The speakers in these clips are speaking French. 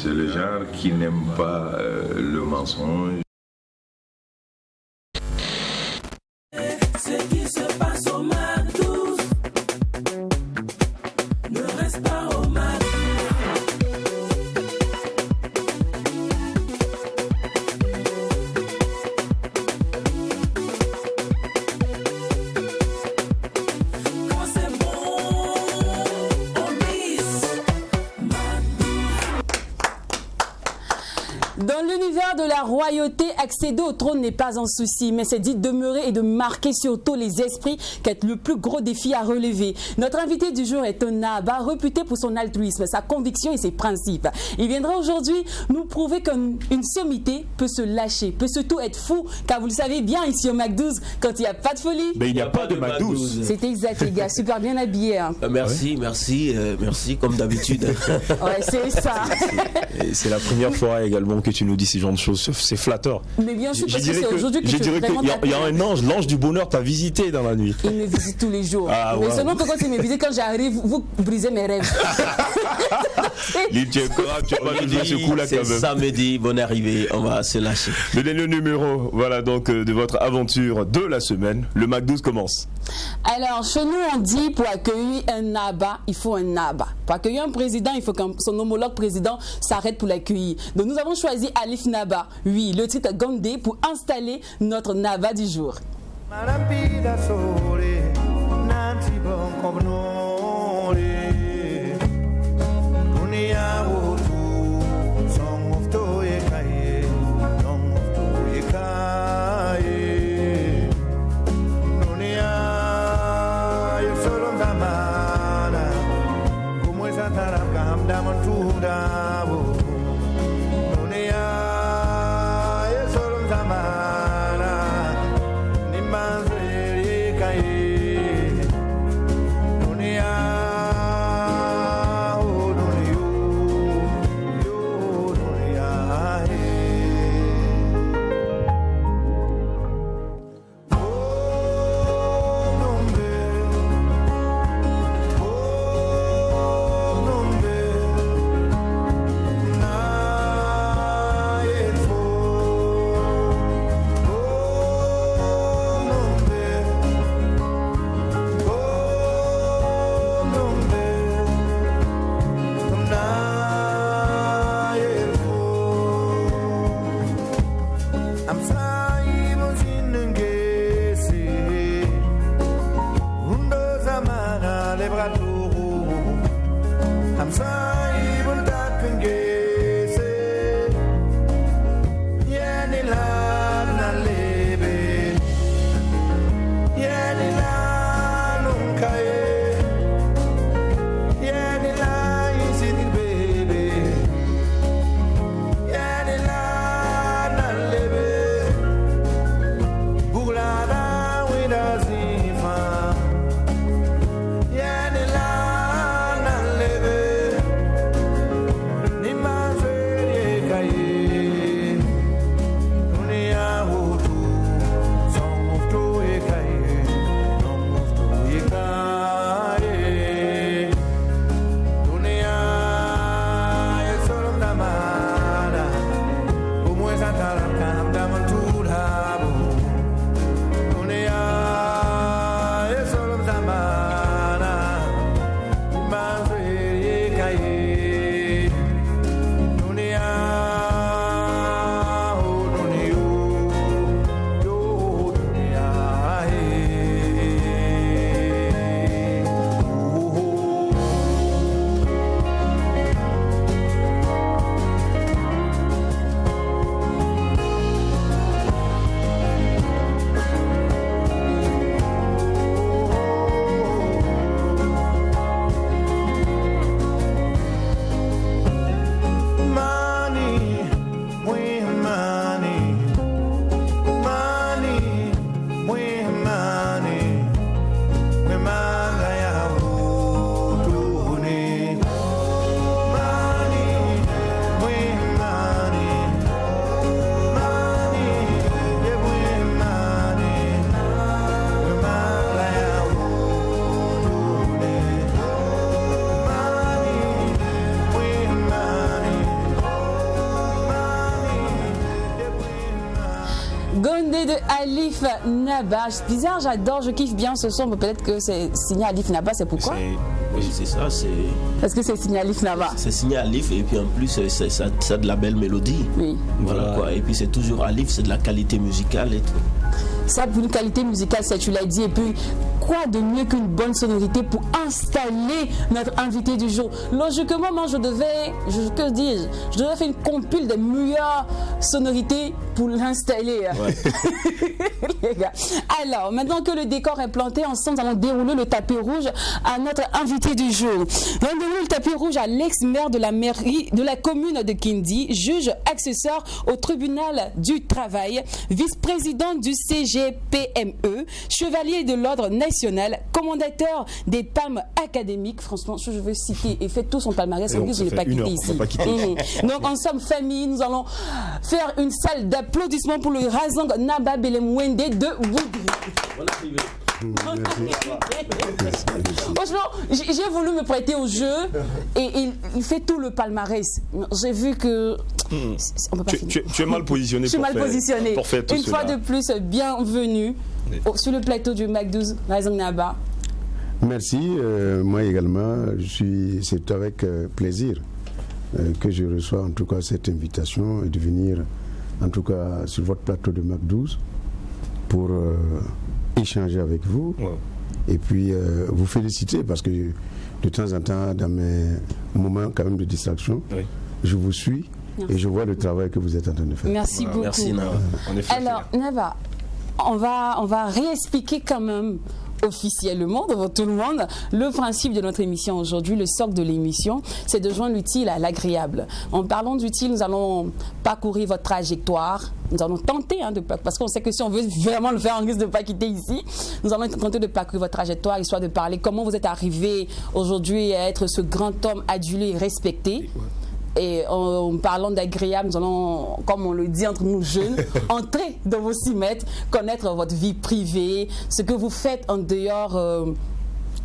c'est le genre qui n'aime pas le mensonge. Ce qui se passe au Mac 12 ne reste pas au Mac. Quand c'est bon, on mise Mac 12. Dans l'univers de la royauté, accéder au trône n'est pas un souci, mais c'est d'y demeurer et de marquer surtout les esprits qu'est le plus gros défi à relever. Notre invité du jour est un Naba réputé pour son altruisme, sa conviction et ses principes. Il viendra aujourd'hui nous prouver qu'une sommité peut se lâcher, peut surtout être fou, car vous le savez bien ici au Mac 12, quand il n'y a pas de folie. Mais il n'y a pas de Mac 12. C'est exact les gars, super bien habillé. Hein. Merci, merci comme d'habitude. Ouais, c'est ça. Et c'est la première fois également que tu nous dis ce genre de choses. C'est flatteur. Mais bien sûr, parce que dirais c'est aujourd'hui que je tu dirais vraiment qu'il y a un ange, l'ange du bonheur t'a visité dans la nuit. Il me visite tous les jours. Ah, mais ouais. seulement que quand il me visite, quand j'arrive, vous brisez mes rêves. Lille, tu es correct, tu vas nous jouer ce coup-là C'est quand même. samedi, bonne arrivée, on va se lâcher. Le dernier numéro, voilà donc de votre aventure de la semaine. Le Mac 12 commence. Alors, chez nous, on dit pour accueillir un Naba, il faut un Naba. Pour accueillir un président, il faut que son homologue président s'arrête pour l'accueillir. Donc, nous avons choisi Alif Naba, oui, le titre Gandé, pour installer notre Naba du jour. Marapida sole, nanti bon kognole. Dunia wotu, song of toye kaye, song of toye kaye. Dunia, yusoro zamana, como esa tarabka hamda mantuda wo. Dunia, yusoro zamana. Dunia Gondé de Alif Naba. C'est bizarre, j'adore, je kiffe bien ce son. Peut-être que c'est signé Alif Naba, c'est pourquoi? Oui, c'est ça. Parce que c'est signé Alif Naba. C'est signé Alif et puis en plus, ça a de la belle mélodie. Oui. Voilà quoi. Et puis c'est toujours Alif, c'est de la qualité musicale et tout. Ça, pour une qualité musicale, ça tu l'as dit. Et puis, quoi de mieux qu'une bonne sonorité pour installer notre invité du jour? Logiquement, moi, je devais faire une compile des meilleures sonorités pour l'installer. Ouais. Les gars. Alors, maintenant que le décor est planté, ensemble, nous allons dérouler le tapis rouge à notre invité du jour. Nous allons dérouler le tapis rouge à l'ex-maire de la mairie de la commune de Kindi, juge accessoire au tribunal du travail, vice-président du CGPME, chevalier de l'ordre national, commandateur des palmes académiques. Franchement, je veux citer et fait tout son palmarès. Je ne l'ai pas quitté ici. Donc, en somme, famille, nous allons faire une salle d'applaudissements pour le Razang Naba Belemwende de Woudri. Franchement, j'ai voulu me prêter au jeu et il fait tout le palmarès. J'ai vu que on peut pas finir. Tu es mal positionné. Je suis mal positionné. Pour faire tout une cela. fois de plus, bienvenue sur le plateau du Mac12 Razang Naba. Merci, moi également, c'est avec plaisir que je reçois en tout cas cette invitation et de venir en tout cas sur votre plateau de Mac12 pour échanger avec vous. Ouais. Et puis vous féliciter parce que de temps en temps dans mes moments quand même de distraction, oui, je vous suis. Merci. Et je vois le travail que vous êtes en train de faire. Merci beaucoup. Merci Nava. Alors Nava, on va réexpliquer quand même officiellement devant tout le monde le principe de notre émission aujourd'hui. Le socle de l'émission, c'est de joindre l'utile à l'agréable. En parlant d'utile, nous allons parcourir votre trajectoire. Nous allons tenter, parce qu'on sait que si on veut vraiment le faire, on risque de ne pas quitter ici. Nous allons tenter de parcourir votre trajectoire, histoire de parler comment vous êtes arrivé aujourd'hui à être ce grand homme adulé et respecté. Et en parlant d'agréable, nous allons, comme on le dit entre nous jeunes, entrer dans vos 6 mètres, connaître votre vie privée, ce que vous faites en dehors,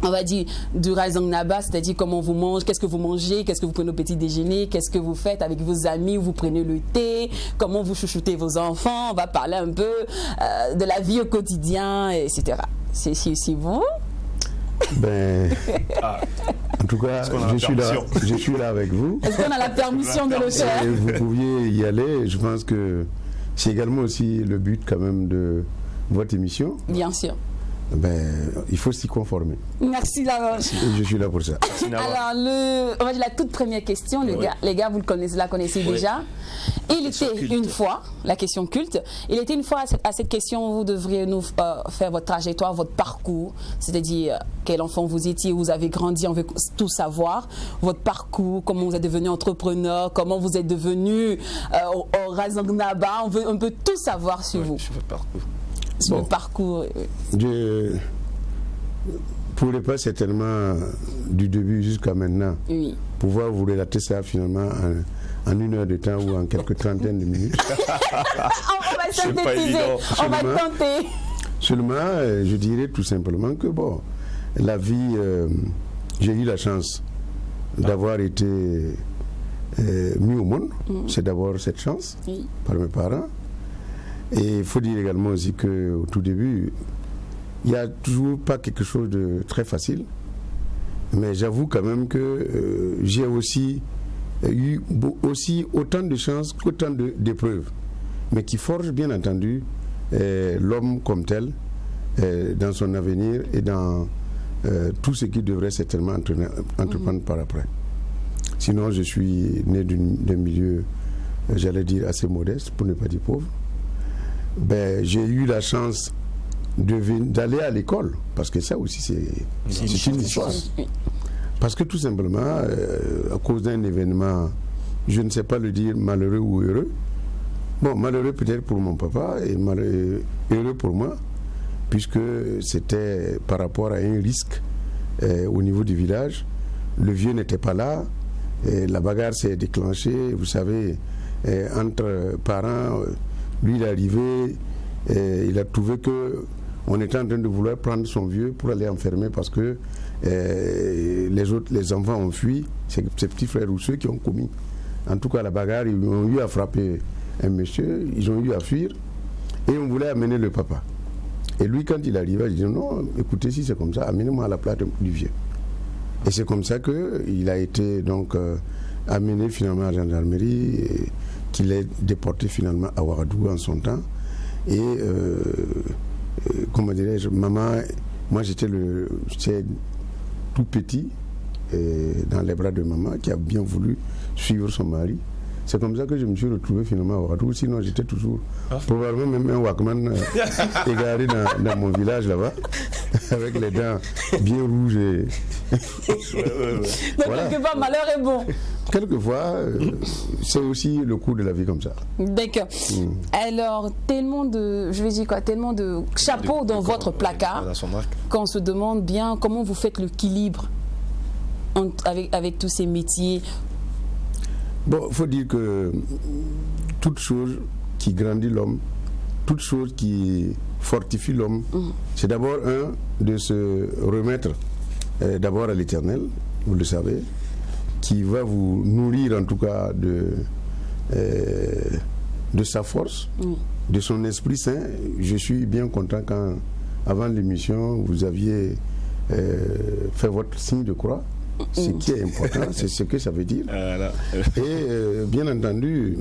on va dire, du Razang Naba, c'est-à-dire comment vous mangez, qu'est-ce que vous mangez, qu'est-ce que vous prenez au petit déjeuner, qu'est-ce que vous faites avec vos amis, où vous prenez le thé, comment vous chouchoutez vos enfants. On va parler un peu de la vie au quotidien, etc. C'est vous? Ben, en tout cas, je suis là avec vous. Est-ce qu'on a la permission de le faire? Vous pouviez y aller. Je pense que c'est également aussi le but quand même de votre émission. Bien sûr. Ben, il faut s'y conformer. Merci Nava. Je suis là pour ça. Alors, on va dire la toute première question, les gars, vous la connaissez déjà. Il était une fois, la question culte, il était une fois à cette question, vous devriez nous faire votre trajectoire, votre parcours, c'est-à-dire quel enfant vous étiez, où vous avez grandi, on veut tout savoir, votre parcours, comment vous êtes devenu entrepreneur, comment vous êtes devenu au Razang Naba, on peut tout savoir sur vous. Sur votre parcours. Sur le parcours. Je ne pourrais pas certainement du début jusqu'à maintenant pouvoir vous relater ça finalement en 1 heure de temps ou en quelques trentaines de minutes. On va synthétiser, on va tenter. Seulement, je dirais tout simplement que bon, la vie, j'ai eu la chance d'avoir été mis au monde. C'est d'abord cette chance par mes parents. Et il faut dire également aussi qu'au tout début, il n'y a toujours pas quelque chose de très facile. Mais j'avoue quand même que j'ai aussi eu autant de chances qu'autant d'épreuves. Mais qui forgent bien entendu l'homme comme tel dans son avenir et dans tout ce qu'il devrait certainement entreprendre par après. Sinon, je suis né d'un milieu, j'allais dire, assez modeste, pour ne pas dire pauvre. Ben, j'ai eu la chance d'aller à l'école, parce que ça aussi c'est une histoire. Parce que tout simplement, à cause d'un événement, je ne sais pas le dire malheureux ou heureux, bon, malheureux peut-être pour mon papa et heureux pour moi, puisque c'était par rapport à un risque au niveau du village. Le vieux n'était pas là, et la bagarre s'est déclenchée, vous savez, entre parents. Lui, il est arrivé, il a trouvé qu'on était en train de vouloir prendre son vieux pour aller enfermer parce que les enfants ont fui, c'est ses petits frères ou ceux qui ont commis. En tout cas, la bagarre, ils ont eu à frapper un monsieur, ils ont eu à fuir. Et on voulait amener le papa. Et lui, quand il arrivait, il dit non, écoutez, si c'est comme ça, amenez-moi à la place du vieux. Et c'est comme ça qu'il a été donc amené finalement à la gendarmerie, et qu'il est déporté finalement à Ouagadougou en son temps. Et comment dirais-je, maman, moi j'étais tout petit dans les bras de maman qui a bien voulu suivre son mari. C'est comme ça que je me suis retrouvé finalement à Ouagadougou. Sinon, j'étais toujours probablement même un Wakman égaré dans mon village là-bas, avec les dents bien rouges. Donc, voilà. quelque part, malheur est bon. Quelquefois, c'est aussi le cours de la vie comme ça. D'accord. Alors, tellement de chapeaux dans votre placard, qu'on se demande bien comment vous faites l'équilibre avec tous ces métiers. Bon, il faut dire que toute chose qui grandit l'homme, toute chose qui fortifie l'homme, c'est d'abord de se remettre d'abord à l'Éternel, vous le savez, qui va vous nourrir en tout cas de sa force, de son Esprit Saint. Je suis bien content quand, avant l'émission, vous aviez fait votre signe de croix. Ce qui est important, c'est ce que ça veut dire. Et bien entendu,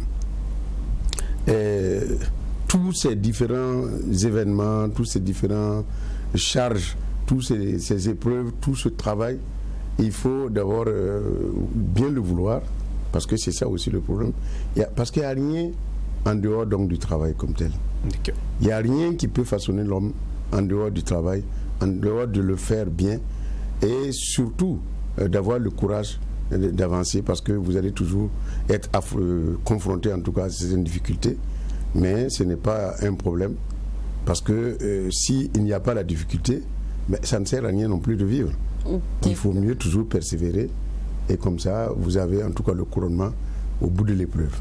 tous ces différents événements, tous ces différentes charges, toutes ces épreuves, tout ce travail, il faut d'abord bien le vouloir, parce que c'est ça aussi le problème. Parce qu'il n'y a rien en dehors donc, du travail comme tel. Il n'y a rien qui peut façonner l'homme en dehors du travail, en dehors de le faire bien, et surtout d'avoir le courage d'avancer, parce que vous allez toujours être confronté en tout cas à ces difficultés, mais ce n'est pas un problème, parce que s'il n'y a pas la difficulté, ça ne sert à rien non plus de vivre. Il faut mieux toujours persévérer, et comme ça vous avez en tout cas le couronnement au bout de l'épreuve.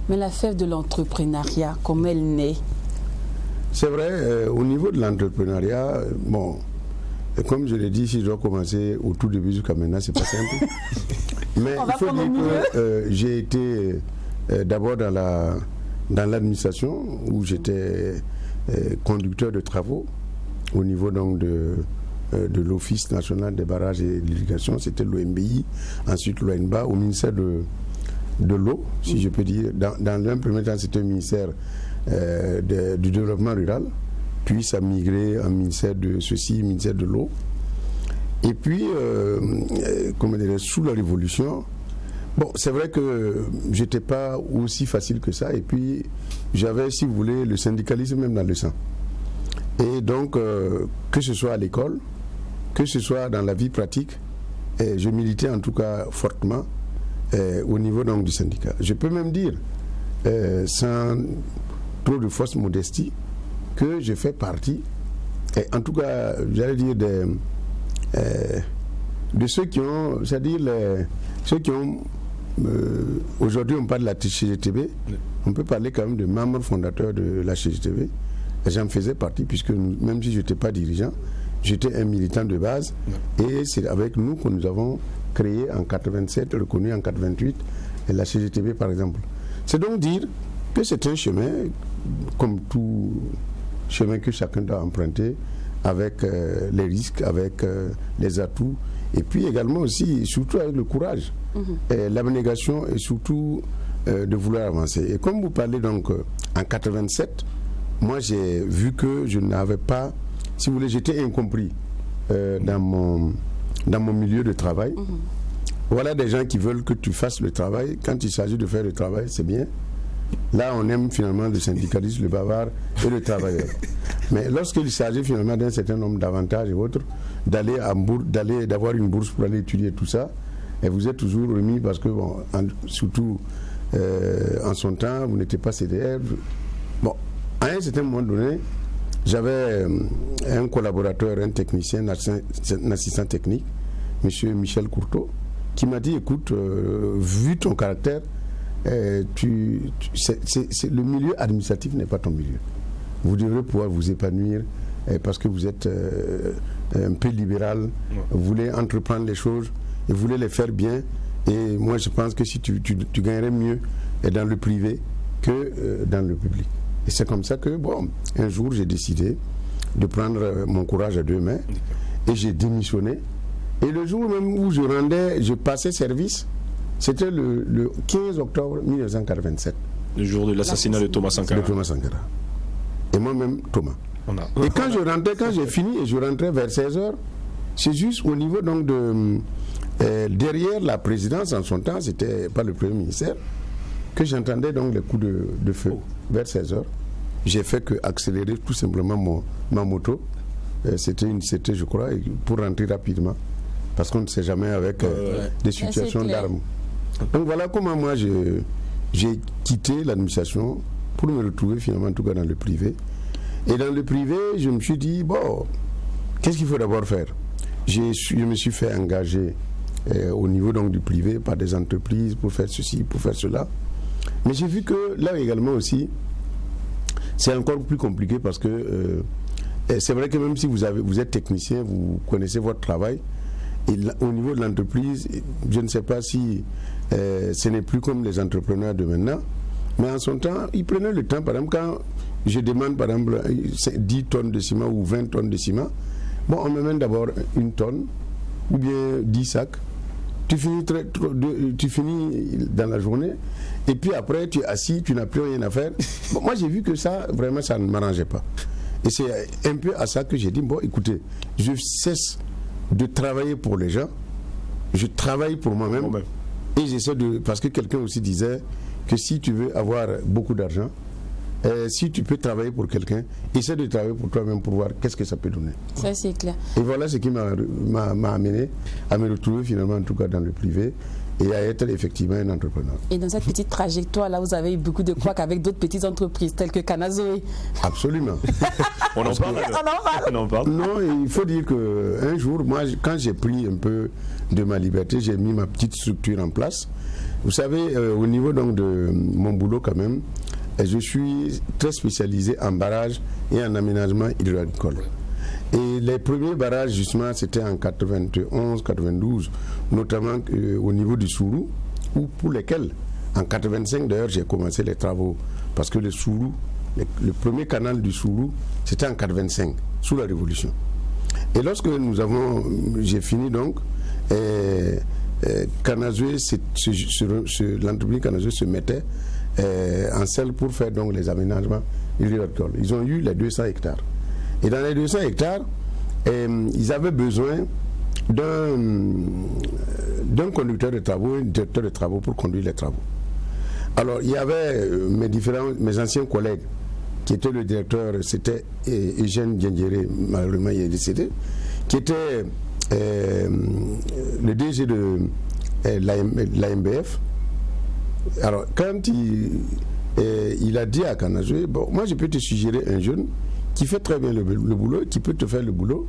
Mais la fève de l'entrepreneuriat, comment elle naît? C'est vrai, au niveau de l'entrepreneuriat, bon, comme je l'ai dit, si je dois commencer au tout début jusqu'à maintenant, c'est pas simple. Mais il faut dire que j'ai été d'abord dans l'administration, où j'étais conducteur de travaux au niveau donc de l'Office national des barrages et de l'irrigation, c'était l'OMBI, ensuite l'ONBA, au ministère de l'eau, si je peux dire. Dans un premier temps, c'était le ministère du développement rural. Puis ça a migré en ministère de ceci, ministère de l'eau. Et puis, comment dire, sous la Révolution, bon, c'est vrai que j'étais pas aussi facile que ça. Et puis, j'avais, si vous voulez, le syndicalisme même dans le sang. Et donc, que ce soit à l'école, que ce soit dans la vie pratique, je militais en tout cas fortement au niveau donc, du syndicat. Je peux même dire, sans trop de fausse modestie, que je fais partie, et en tout cas, j'allais dire de ceux qui ont, c'est-à-dire ceux qui ont, aujourd'hui on parle de la CGTB, on peut parler quand même de membres fondateurs de la CGTB, et j'en faisais partie, puisque même si je n'étais pas dirigeant, j'étais un militant de base, et c'est avec nous que nous avons créé en 87, reconnu en 88, la CGTB par exemple. C'est donc dire que c'est un chemin, comme tout chemin que chacun doit emprunter, avec les risques, avec les atouts, et puis également aussi, surtout avec le courage, l'abnégation et surtout de vouloir avancer. Et comme vous parlez donc en 87, moi j'ai vu que je n'avais pas, si vous voulez, j'étais incompris dans mon milieu de travail. Voilà des gens qui veulent que tu fasses le travail. Quand il s'agit de faire le travail, c'est bien. Là, on aime finalement le syndicaliste, le bavard et le travailleur. Mais lorsqu'il s'agit finalement d'un certain nombre d'avantages et autres, d'avoir une bourse pour aller étudier tout ça, et vous êtes toujours remis parce que, bon, surtout en son temps, vous n'étiez pas CDR. Bon, à un certain moment donné, j'avais un collaborateur, un technicien, un assistant technique, M. Michel Courteau, qui m'a dit, écoute, vu ton caractère, le milieu administratif n'est pas ton milieu. Vous devrez pouvoir vous épanouir parce que vous êtes un peu libéral, vous voulez entreprendre les choses et vous voulez les faire bien. Et moi, je pense que si tu gagnerais mieux dans le privé que dans le public. Et c'est comme ça que, bon, un jour, j'ai décidé de prendre mon courage à deux mains et j'ai démissionné. Et le jour même où je passais service, c'était le 15 octobre 1987. Le jour de l'assassinat de Thomas Sankara. De Thomas Sankara. Et moi-même, Thomas. Et quand j'ai fini et je rentrais vers 16h, c'est juste au niveau donc de derrière la présidence en son temps, c'était pas le premier ministère, que j'entendais donc les coups de feu vers 16h. J'ai fait que accélérer tout simplement ma moto. C'était je crois, pour rentrer rapidement. Parce qu'on ne sait jamais avec des situations d'armes. Donc voilà comment moi j'ai quitté l'administration pour me retrouver finalement en tout cas dans le privé. Et dans le privé, je me suis dit, bon, qu'est-ce qu'il faut d'abord faire? Je me suis fait engager au niveau donc du privé par des entreprises pour faire ceci, pour faire cela. Mais j'ai vu que là également aussi, c'est encore plus compliqué parce que c'est vrai que même si vous êtes technicien, vous connaissez votre travail, et au niveau de l'entreprise, je ne sais pas si ce n'est plus comme les entrepreneurs de maintenant, mais en son temps, ils prenaient le temps, par exemple, quand je demande par exemple 10 tonnes de ciment ou 20 tonnes de ciment, bon, on me mène d'abord une tonne ou bien 10 sacs. Tu finis dans la journée et puis après tu es assis, tu n'as plus rien à faire. Bon, moi j'ai vu que ça, vraiment, ça ne m'arrangeait pas. Et c'est un peu à ça que j'ai dit, bon, écoutez, je cesse de travailler pour les gens, je travaille pour moi-même. Et j'essaie parce que quelqu'un aussi disait que si tu veux avoir beaucoup d'argent, si tu peux travailler pour quelqu'un, essaie de travailler pour toi-même pour voir qu'est-ce que ça peut donner. Ça, c'est clair. Et voilà ce qui m'a amené à me retrouver finalement, en tout cas dans le privé, et à être effectivement un entrepreneur. Et dans cette petite trajectoire-là, vous avez eu beaucoup de couacs avec d'autres petites entreprises telles que Kanazoé. Absolument. On en parle. Non, il faut dire qu'un jour, moi, quand j'ai pris un peu de ma liberté, j'ai mis ma petite structure en place. Vous savez, au niveau donc de mon boulot quand même, je suis très spécialisé en barrage et en aménagement hydro-agricole. Et les premiers barrages, justement, c'était en 91, 92, notamment au niveau du Sourou, pour lesquels, en 85 d'ailleurs, j'ai commencé les travaux. Parce que le Sourou, le premier canal du Sourou, c'était en 85, sous la Révolution. Et lorsque j'ai fini donc, Kanazoé, l'entreprise Kanazoé se mettait en selle pour faire donc les aménagements hydro-agricoles. Ils ont eu les 200 hectares. Et dans les 200 hectares, ils avaient besoin d'un conducteur de travaux, un directeur de travaux pour conduire les travaux. Alors, il y avait mes anciens collègues, qui était le directeur, c'était Eugène Diendéré, malheureusement il est décédé, qui était le DG de l'AMBF. Alors, quand il a dit à Kanazoé, bon, moi je peux te suggérer un jeune qui fait très bien le boulot, qui peut te faire le boulot,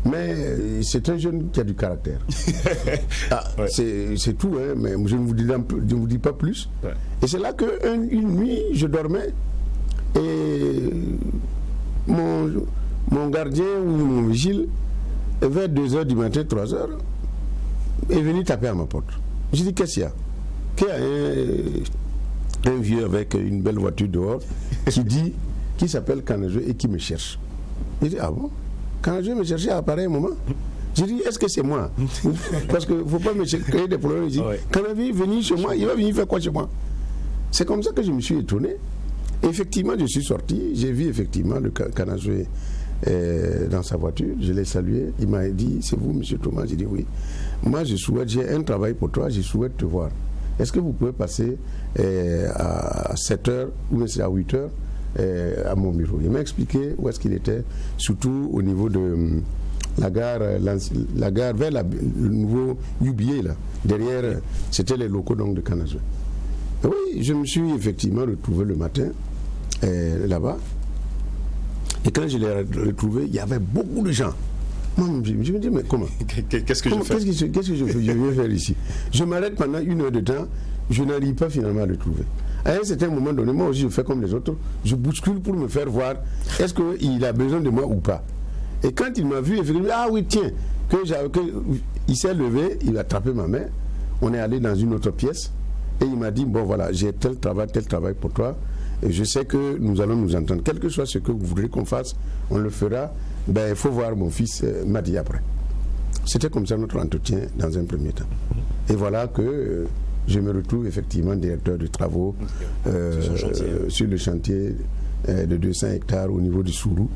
mais c'est un jeune qui a du caractère. C'est tout, hein, mais je ne vous dis pas plus. Ouais. Et c'est là qu'une nuit, je dormais et mon gardien ou mon vigile, vers 2h du matin, 3h, est venu taper à ma porte. J'ai dit, qu'est-ce qu'il y a? Qu'il y a un vieux avec une belle voiture dehors qui s'appelle Kanazoé et qui me cherche. Il dit, ah bon? Kanazoé me cherchait à pareil moment. J'ai dit, est-ce que c'est moi? Parce qu'il ne faut pas me créer des problèmes ici. Kanazoé est venu chez moi, il va venir faire quoi chez moi? C'est comme ça que je me suis étonné. Effectivement, je suis sorti, j'ai vu effectivement le Kanazoé dans sa voiture, je l'ai salué, il m'a dit, c'est vous, monsieur Thomas? J'ai dit oui. Moi, j'ai un travail pour toi, je souhaite te voir. Est-ce que vous pouvez passer à 7h ou à 8h à mon bureau? Il m'a expliqué où est-ce qu'il était, surtout au niveau de la gare vers le nouveau UBA, là. Derrière, c'était les locaux donc, de Kanazoé. Oui, je me suis effectivement retrouvé le matin là-bas. Et quand je l'ai retrouvé, il y avait beaucoup de gens. Moi, je me dis, mais comment? Qu'est-ce que je fais? Qu'est-ce que je viens faire ici? Je m'arrête pendant 1 heure de temps, je n'arrive pas finalement à le trouver. À un certain moment donné, moi aussi je fais comme les autres, je bouscule pour me faire voir est-ce qu'il a besoin de moi ou pas. Et quand il m'a vu, il dit, ah oui, tiens, il s'est levé, il a attrapé ma main, on est allé dans une autre pièce, et il m'a dit, bon voilà, j'ai tel travail pour toi, Et je sais que nous allons nous entendre. Quel que soit ce que vous voudrez qu'on fasse, on le fera. Ben, il faut voir mon fils m'a dit après. C'était comme ça notre entretien dans un premier temps. Et voilà que je me retrouve effectivement directeur de travaux sur le chantier de 200 hectares au niveau du Sourou,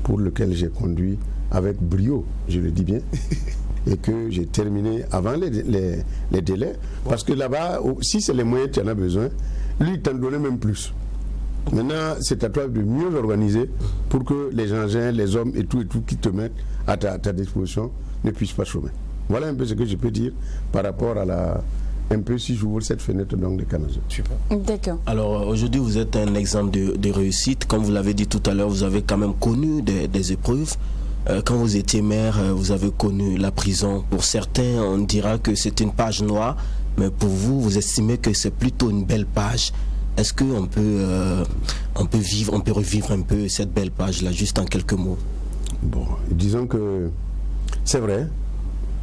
pour lequel j'ai conduit avec brio, je le dis bien, et que j'ai terminé avant les délais. Parce que là-bas, si c'est les moyens que tu en as besoin, lui, il t'en donnait même plus. Maintenant, c'est à toi de mieux organiser pour que les engins, les hommes et tout qui te mettent à ta disposition ne puissent pas chômer. Voilà un peu ce que je peux dire par rapport à un peu si j'ouvre cette fenêtre donc de Canazon. Super. D'accord. Alors aujourd'hui, vous êtes un exemple de réussite. Comme vous l'avez dit tout à l'heure, vous avez quand même connu des épreuves. Quand vous étiez maire, vous avez connu la prison. Pour certains, on dira que c'est une page noire, mais pour vous, vous estimez que c'est plutôt une belle page. Est-ce qu'on peut, on peut revivre un peu cette belle page-là, juste en quelques mots? Bon, disons que c'est vrai,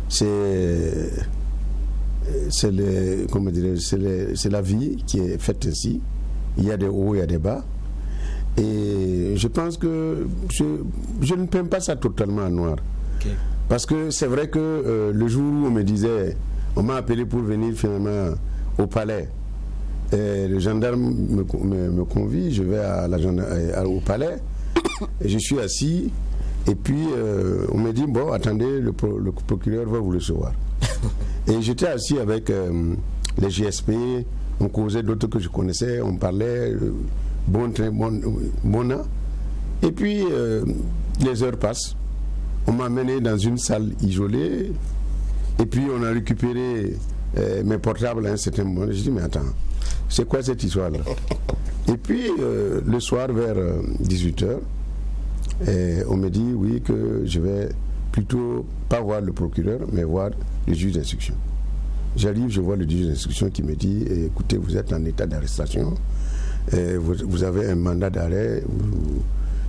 c'est la vie qui est faite ainsi. Il y a des hauts, il y a des bas. Et je pense que je ne peins pas ça totalement en noir. Okay. Parce que c'est vrai que le jour où on me disait, on m'a appelé pour venir finalement au palais, et le gendarme me convie, je vais au palais, et je suis assis, et puis on me dit, bon, attendez, le procureur va vous recevoir. Et j'étais assis avec les GSP, on causait d'autres que je connaissais, on parlait, bon an. Et puis, les heures passent, on m'a amené dans une salle isolée, et puis on a récupéré mes portables à un certain moment. Je dis, mais attends, c'est quoi cette histoire-là? Et puis, le soir, vers 18h, on me dit, oui, que je vais plutôt pas voir le procureur, mais voir le juge d'instruction. J'arrive, je vois le juge d'instruction qui me dit, écoutez, vous êtes en état d'arrestation, vous avez un mandat d'arrêt,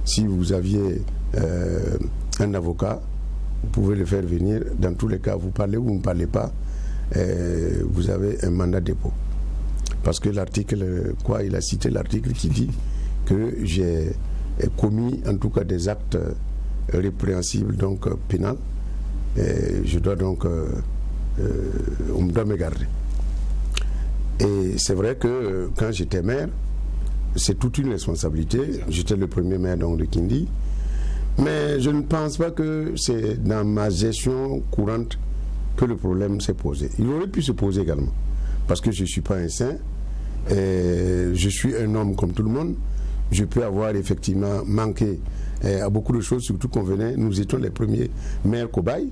si vous aviez un avocat, vous pouvez le faire venir, dans tous les cas, vous parlez ou vous ne parlez pas, vous avez un mandat de dépôt. Parce que l'article, il a cité l'article qui dit que j'ai commis en tout cas des actes répréhensibles, donc pénal, et je dois donc on doit me garder. Et c'est vrai que quand j'étais maire, c'est toute une responsabilité. J'étais le premier maire donc de Kindi, mais je ne pense pas que c'est dans ma gestion courante que le problème s'est posé. Il aurait pu se poser également, parce que je ne suis pas un saint, et je suis un homme comme tout le monde. Je peux avoir effectivement manqué à beaucoup de choses, surtout nous étions les premiers maires cobayes.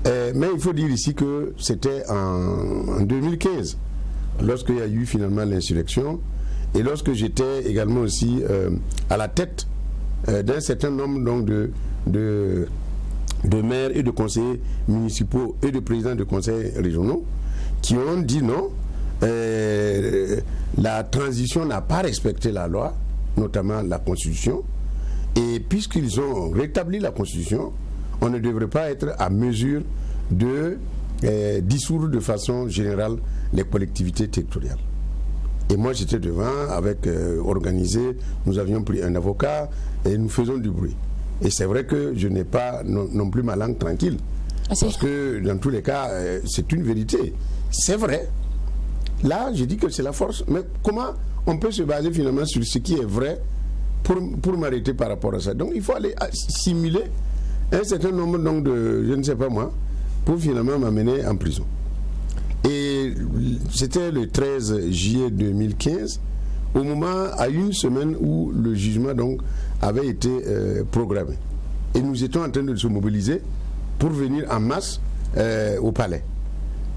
Mais il faut dire ici que c'était en 2015, lorsqu'il y a eu finalement l'insurrection, et lorsque j'étais également aussi à la tête d'un certain nombre donc, de maires et de conseillers municipaux et de présidents de conseils régionaux qui ont dit non, la transition n'a pas respecté la loi, notamment la Constitution, et puisqu'ils ont rétabli la Constitution, on ne devrait pas être à mesure de dissoudre de façon générale les collectivités territoriales. Et moi j'étais devant avec organisé, nous avions pris un avocat et nous faisons du bruit. Et c'est vrai que je n'ai pas non plus ma langue tranquille. Parce que dans tous les cas, c'est une vérité. C'est vrai. Là, je dis que c'est la force. Mais comment on peut se baser finalement sur ce qui est vrai pour m'arrêter par rapport à ça? Donc il faut aller simuler un certain nombre donc, de, je ne sais pas moi, pour finalement m'amener en prison. Et c'était le 13 juillet 2015, au moment, à une semaine où le jugement donc avait été programmé. Et nous étions en train de se mobiliser pour venir en masse au palais.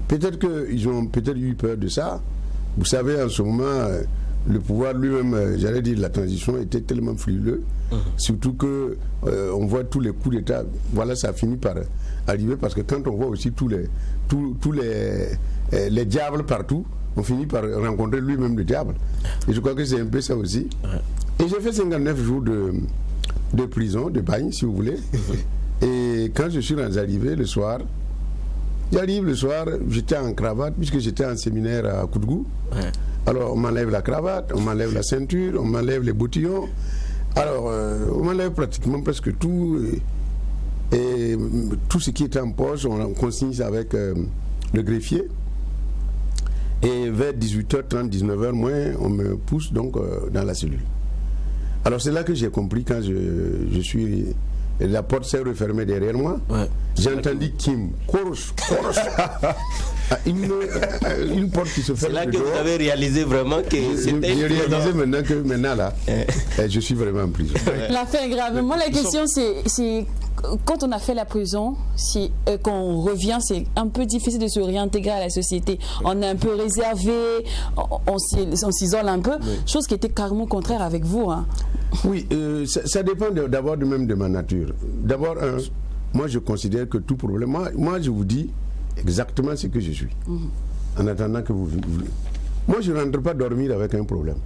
Peut-être qu'ils ont peut-être eu peur de ça. Vous savez, en ce moment, le pouvoir lui-même, j'allais dire, la transition était tellement frileux, surtout que on voit tous les coups d'État. Voilà, ça a fini par arriver parce que quand on voit aussi tous les diables partout, on finit par rencontrer lui-même le diable. Et je crois que c'est un peu ça aussi. Et j'ai fait 59 jours de prison, de bagne, si vous voulez. Et quand je suis arrivé le soir, j'arrive le soir, j'étais en cravate, puisque j'étais en séminaire à Koudgou. Alors, on m'enlève la cravate, on m'enlève la ceinture, on m'enlève les boutillons. Alors, on m'enlève pratiquement presque tout. Et tout ce qui est en poche, on consigne ça avec le greffier. Et vers 18h30, 19h moins, on me pousse donc dans la cellule. Alors, c'est là que j'ai compris quand je suis... La porte s'est refermée derrière moi. Ouais. J'ai entendu Kim, Koros. Une porte qui se ferme. C'est là que vous avez réalisé vraiment que c'était. J'ai réalisé maintenant là, je suis vraiment en prison. L'affaire est grave. Moi, la question, c'est quand on a fait la prison, qu'on revient, c'est un peu difficile de se réintégrer à la société. On est un peu réservé, on s'isole un peu, chose qui était carrément contraire avec vous. Hein. Oui, ça dépend d'abord même de ma nature. D'abord, moi je considère que tout problème, moi je vous dis exactement ce que je suis. En attendant que vous... Moi je ne rentre pas dormir avec un problème.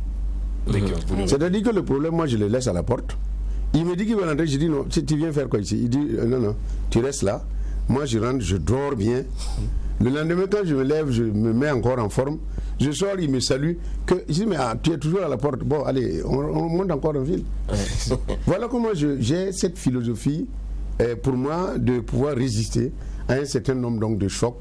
C'est-à-dire que le problème, moi je le laisse à la porte. Il me dit qu'il va rentrer, je dis non, tu viens faire quoi ici? Il dit non, tu restes là. Moi je rentre, je dors bien. Le lendemain quand je me lève, je me mets encore en forme. Je sors, il me salue. Je dis mais tu es toujours à la porte. Bon allez, on monte encore en ville. Voilà comment j'ai cette philosophie pour moi de pouvoir résister à un certain nombre donc, de chocs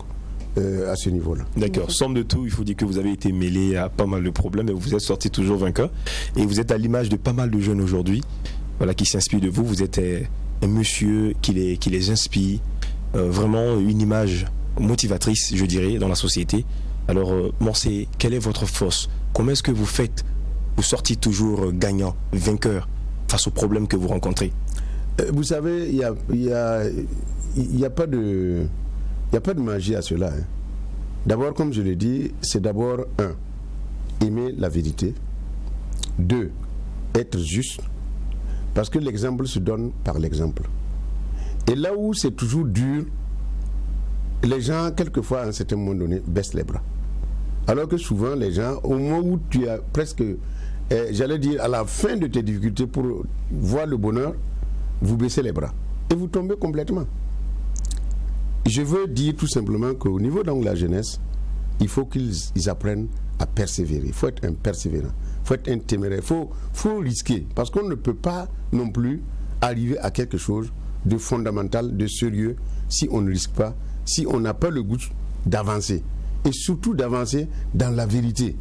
à ce niveau-là. D'accord. Somme de tout, il faut dire que vous avez été mêlé à pas mal de problèmes et vous êtes sorti toujours vainqueur. Et vous êtes à l'image de pas mal de jeunes aujourd'hui, voilà, qui s'inspirent de vous. Vous êtes un monsieur qui les inspire, vraiment une image motivatrice, je dirais, dans la société. Alors, Morcé, quelle est votre force? Comment est-ce que vous faites? Vous sortez toujours gagnant, vainqueur face aux problèmes que vous rencontrez? Vous savez, il y a pas de magie à cela. Hein. D'abord, comme je l'ai dit, c'est d'abord aimer la vérité. 2, être juste. Parce que l'exemple se donne par l'exemple. Et là où c'est toujours dur, les gens, quelquefois, à un certain moment donné, baissent les bras. Alors que souvent, les gens, au moment où tu as presque, j'allais dire, à la fin de tes difficultés pour voir le bonheur, vous baissez les bras. Et vous tombez complètement. Je veux dire tout simplement qu'au niveau de la jeunesse, il faut qu'ils apprennent à persévérer. Il faut être un persévérant. Il faut être un téméraire. Il faut risquer. Parce qu'on ne peut pas non plus arriver à quelque chose de fondamental, de sérieux, si on ne risque pas, si on n'a pas le goût d'avancer. Et surtout d'avancer dans la vérité.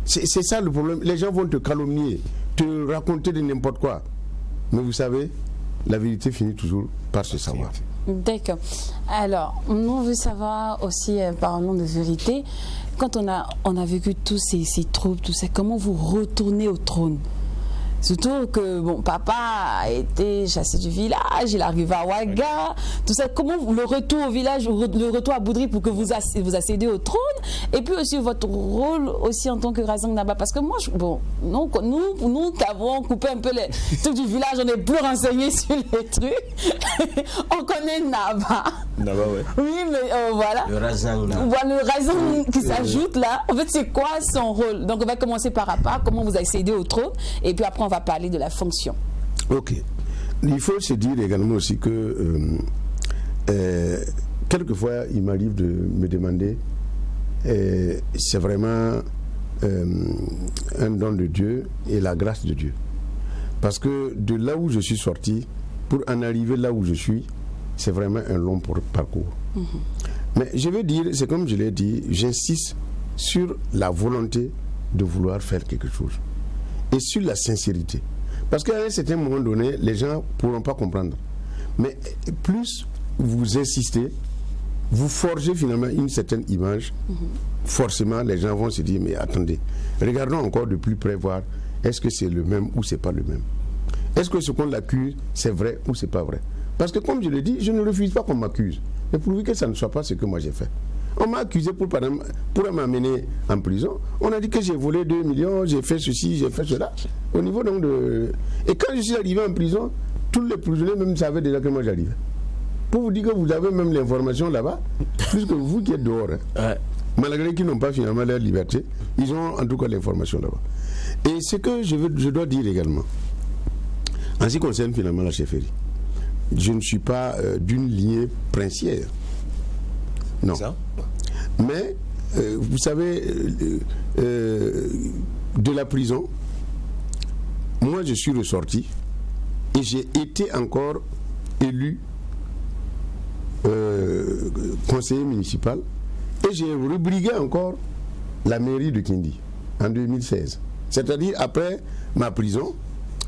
C'est ça le problème. Les gens vont te calomnier, te raconter de n'importe quoi. Mais vous savez, la vérité finit toujours par se savoir. D'accord. Alors, on veut savoir aussi, parlons de vérité, quand on a vécu tous ces troubles, tout ça, comment vous retournez au trône? Surtout que bon, papa a été chassé du village, il arrive à Ouaga, tout ça. Comment le retour au village, le retour à Boudri pour que vous accédez au trône, et puis aussi votre rôle aussi en tant que Razang Naba, parce que moi, nous qui avons coupé un peu les trucs du village, on n'est plus renseignés sur les trucs. On connaît Naba. Naba, ouais. Oui, mais voilà. Le Razang Naba. Voilà, le Razang qui s'ajoute là. En fait, c'est quoi son rôle? Donc, on va commencer par rapport, comment vous accédez au trône, et puis après, on va parler de la fonction. Ok. Il faut se dire également aussi que quelquefois, il m'arrive de me demander, c'est vraiment un don de Dieu et la grâce de Dieu. Parce que de là où je suis sorti, pour en arriver là où je suis, c'est vraiment un long parcours. Mais je veux dire, c'est comme je l'ai dit, j'insiste sur la volonté de vouloir faire quelque chose. Et sur la sincérité. Parce qu'à un certain moment donné, les gens ne pourront pas comprendre. Mais plus vous insistez, vous forgez finalement une certaine image, forcément les gens vont se dire, mais attendez, regardons encore de plus près voir, est-ce que c'est le même ou c'est pas le même? Est-ce que ce qu'on l'accuse, c'est vrai ou c'est pas vrai? Parce que comme je l'ai dit, je ne refuse pas qu'on m'accuse. Mais pourvu que ça ne soit pas ce que moi j'ai fait. On m'a accusé pour m'amener en prison. On a dit que j'ai volé 2 millions, j'ai fait ceci, j'ai fait cela. Au niveau donc de... Et quand je suis arrivé en prison, tous les prisonniers même savaient déjà que moi j'arrivais. Pour vous dire que vous avez même l'information là-bas, plus que vous qui êtes dehors. Hein. Malgré qu'ils n'ont pas finalement leur liberté, ils ont en tout cas l'information là-bas. Et ce que je dois dire également, en ce qui concerne finalement la chefferie, je ne suis pas d'une lignée princière. Non. Ça? Mais vous savez, de la prison, moi je suis ressorti et j'ai été encore élu conseiller municipal et j'ai rebrigué encore la mairie de Kindi en 2016. C'est-à-dire après ma prison,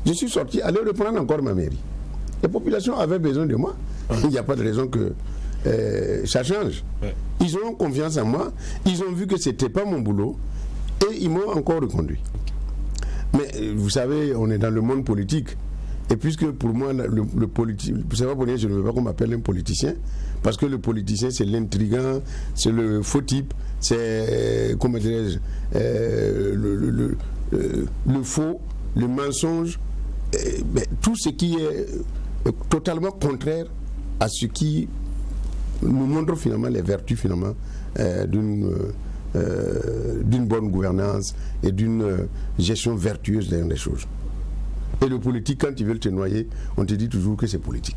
je suis sorti aller reprendre encore ma mairie. Les populations avaient besoin de moi. Il n'y a pas de raison que ça change. Ils ont confiance en moi. Ils ont vu que ce n'était pas mon boulot et ils m'ont encore reconduit. Mais vous savez, on est dans le monde politique. Et puisque pour moi, le politique, c'est pas pour rien, je ne veux pas qu'on m'appelle un politicien, parce que le politicien, c'est l'intrigant, c'est le faux type, c'est, comment dirais-je, le faux, le mensonge, tout ce qui est totalement contraire à ce qui nous montre finalement les vertus finalement d'une bonne gouvernance et d'une gestion vertueuse des choses. Et le politique, quand ils veulent te noyer, on te dit toujours que c'est politique.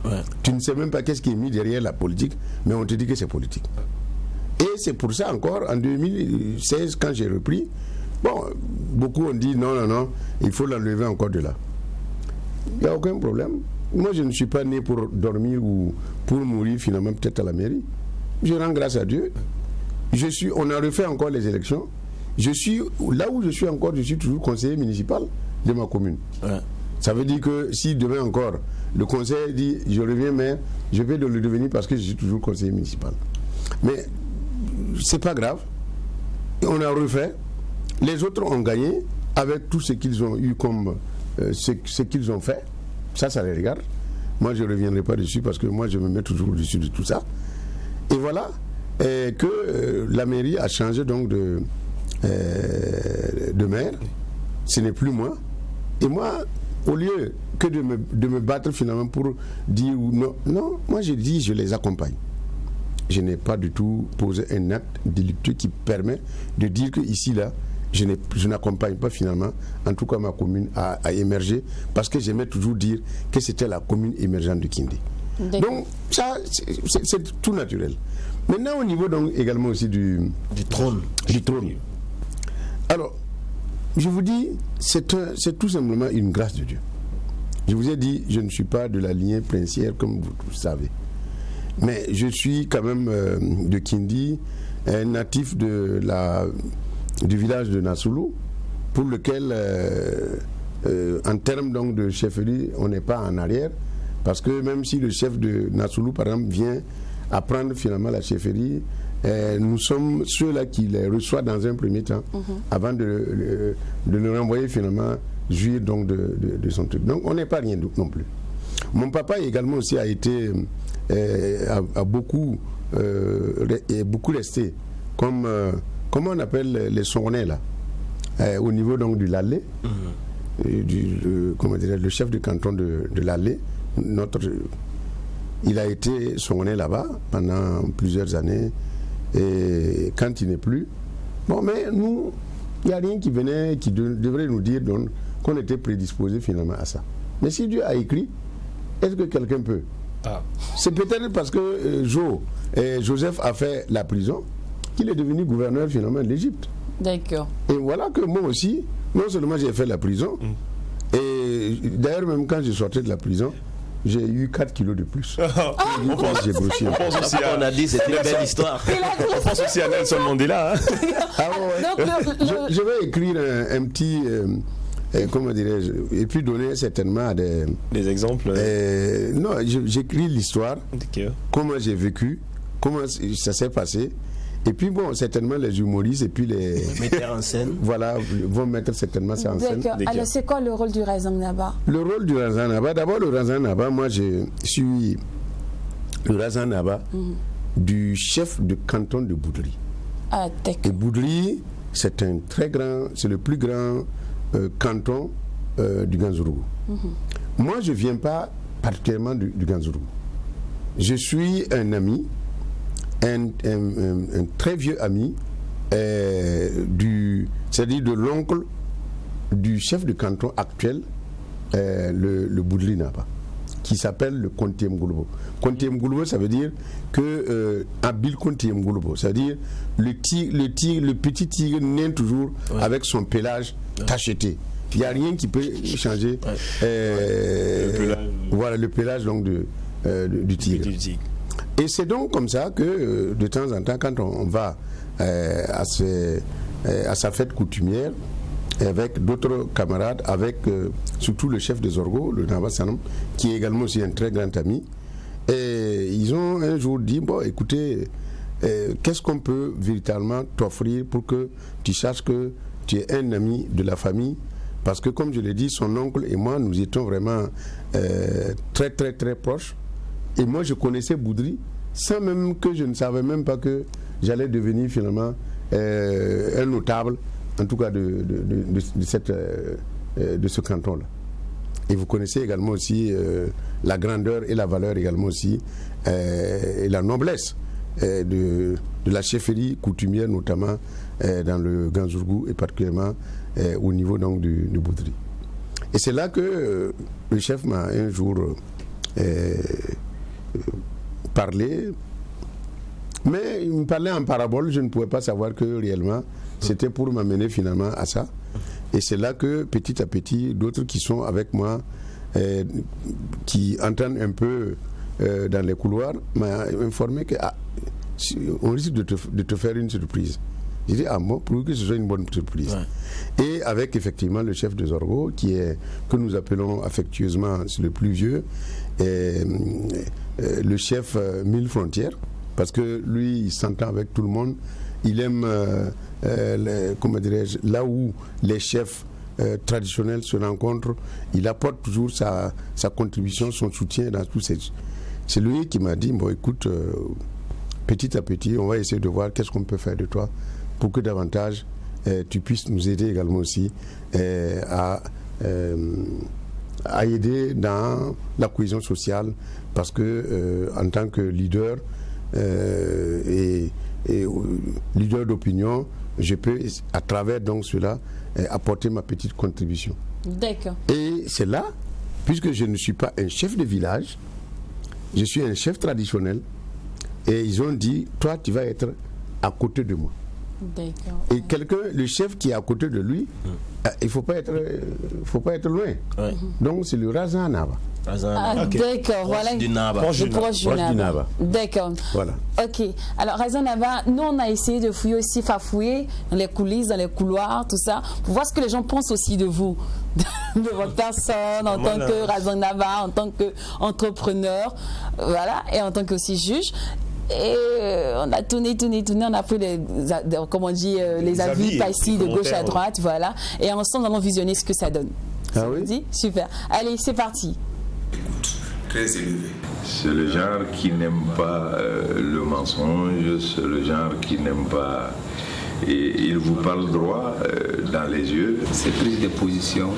Ouais. Tu ne sais même pas qu'est-ce qui est mis derrière la politique, mais on te dit que c'est politique. Et c'est pour ça encore, en 2016, quand j'ai repris, bon, beaucoup ont dit non, il faut l'enlever encore de là. Il n'y a aucun problème. Moi, je ne suis pas né pour dormir ou pour mourir finalement peut-être à la mairie. Je rends grâce à Dieu. On a refait encore les élections. Là où je suis encore, je suis toujours conseiller municipal de ma commune. Ouais. Ça veut dire que si demain encore le conseil dit je reviens maire, je vais le devenir parce que je suis toujours conseiller municipal. Mais c'est pas grave. On a refait. Les autres ont gagné avec tout ce qu'ils ont eu comme ce qu'ils ont fait. Ça les regarde. Moi je ne reviendrai pas dessus parce que moi je me mets toujours dessus de tout ça. Et voilà que la mairie a changé donc de maire. Ce n'est plus moi. Et moi, au lieu que de me battre finalement pour dire non, moi je dis je les accompagne. Je n'ai pas du tout posé un acte délictueux qui permet de dire que ici là, je n'accompagne pas finalement, en tout cas ma commune à émerger, parce que j'aimais toujours dire que c'était la commune émergente de Kindi. Donc ça, c'est tout naturel. Maintenant au niveau donc également aussi du trône. Alors, je vous dis, c'est tout simplement une grâce de Dieu. Je vous ai dit, je ne suis pas de la lignée princière comme vous savez. Mais je suis quand même de Kindi, un natif du village de Nassoulou, pour lequel, en termes donc de chefferie, on n'est pas en arrière. Parce que même si le chef de Nassoulou, par exemple, vient apprendre finalement la chefferie, nous sommes ceux-là qui les reçoivent dans un premier temps, avant de le renvoyer finalement jouir donc de son truc. Donc on n'est pas rien non plus. Mon papa également aussi a été a beaucoup resté comme comment on appelle les Songolais là, au niveau donc du Lalé, comment dirais, le chef du canton de Lalé, il a été Songolais là-bas pendant plusieurs années. Et quand il n'est plus, bon, mais nous, il n'y a rien qui venait, qui devrait nous dire donc, qu'on était prédisposé finalement à ça. Mais si Dieu a écrit, est-ce que quelqu'un peut? C'est peut-être parce que Joseph a fait la prison qu'il est devenu gouverneur finalement de l'Égypte. D'accord. Et voilà que moi aussi, non seulement j'ai fait la prison, et d'ailleurs même quand je sortais de la prison, j'ai eu 4 kilos de plus. J'ai grossi. On a dit c'était une belle histoire. On pense aussi à Nelson Mandela. Hein. Je vais écrire un petit, comment dirais-je, et puis donner certainement des exemples. Non, j'écris l'histoire, comment j'ai vécu, comment ça s'est passé. Et puis bon, certainement les humoristes et puis les metteurs en scène, voilà, vont mettre certainement ça en scène. D'accord. Alors c'est quoi le rôle du Razan Naba? Le rôle du Razan Naba, d'abord le Razan Naba, moi je suis le Razan Naba du chef de canton de Boudri. Ah, d'accord. Et Boudri, c'est un très grand, c'est le plus grand canton du Ganzourou. Moi je ne viens pas particulièrement du Ganzourou. Je suis un ami. Un très vieux ami, c'est-à-dire de l'oncle du chef de canton actuel, le Boudri Naba, qui s'appelle le Kontiem Gulbo. Kontiem Gulbo, ça veut dire que Abil Kontiem Gulbo, c'est-à-dire le petit tigre naît toujours avec son pelage tacheté. Il n'y a rien qui peut changer voilà, le pelage donc, du tigre. Et c'est donc comme ça que de temps en temps, quand on va à sa fête coutumière, avec d'autres camarades, avec surtout le chef des orgos, le Naba Sanam, qui est également aussi un très grand ami. Et ils ont un jour dit, bon écoutez, qu'est-ce qu'on peut véritablement t'offrir pour que tu saches que tu es un ami de la famille? Parce que comme je l'ai dit, son oncle et moi, nous étions vraiment très très très proches. Et moi je connaissais Boudry, sans même que je ne savais même pas que j'allais devenir finalement un notable, en tout cas de ce canton-là. Et vous connaissez également aussi la grandeur et la valeur également aussi, et la noblesse de la chefferie coutumière, notamment dans le Ganzourgou et particulièrement au niveau donc du Boudry. Et c'est là que le chef m'a un jour parlé, mais il me parlait en parabole, je ne pouvais pas savoir que réellement c'était pour m'amener finalement à ça. Et c'est là que petit à petit, d'autres qui sont avec moi, qui entendent un peu dans les couloirs, m'ont informé qu'on risque de te faire une surprise. J'ai dit, ah bon, pour que ce soit une bonne surprise. Ouais. Et avec effectivement le chef des orgos, que nous appelons affectueusement le plus vieux, le chef Mille Frontières, parce que lui, il s'entend avec tout le monde. Il aime, comment dirais-je, là où les chefs traditionnels se rencontrent, il apporte toujours sa contribution, son soutien dans tous ces... C'est lui qui m'a dit, bon écoute, petit à petit, on va essayer de voir qu'est-ce qu'on peut faire de toi pour que davantage tu puisses nous aider également aussi à aider dans la cohésion sociale, parce que en tant que leader et leader d'opinion, je peux à travers donc cela apporter ma petite contribution. D'accord. Et c'est là, puisque je ne suis pas un chef de village, je suis un chef traditionnel, et ils ont dit, toi tu vas être à côté de moi. D'accord. Et le chef qui est à côté de lui, il ne faut pas être loin. Ouais. Donc c'est le Razan Naba. Okay. D'accord, voilà. Du Naba. Proche du Naba. D'accord. Voilà. Ok. Alors, Razan Naba, nous, on a essayé de fouiller aussi, fouiller dans les coulisses, dans les couloirs, tout ça, pour voir ce que les gens pensent aussi de vous, de votre personne, en tant que Razan Naba, en tant qu'entrepreneur, voilà, et en tant qu'aussi juge. Et on a tourné, on a pris les avis pas ici, de gauche à droite, voilà. Et ensemble, nous allons visionner ce que ça donne. Ah oui? Dit? Super. Allez, c'est parti. Très élevé. C'est le genre qui n'aime pas le mensonge, c'est le genre qui n'aime pas... Et il vous parle droit dans les yeux. Ses prises de position,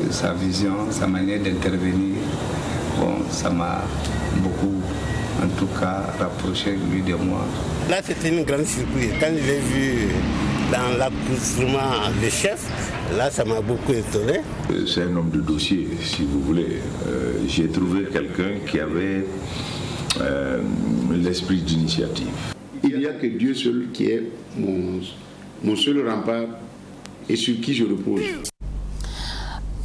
sa vision, sa manière d'intervenir, bon, ça m'a beaucoup, en tout cas, rapproché lui de moi. Là, c'était une grande surprise. Quand je l'ai vu dans l'accoutrement de chef, là, ça m'a beaucoup étonné. C'est un homme de dossier, si vous voulez. J'ai trouvé quelqu'un qui avait l'esprit d'initiative. Il n'y a que Dieu seul qui est mon seul rempart et sur qui je repose.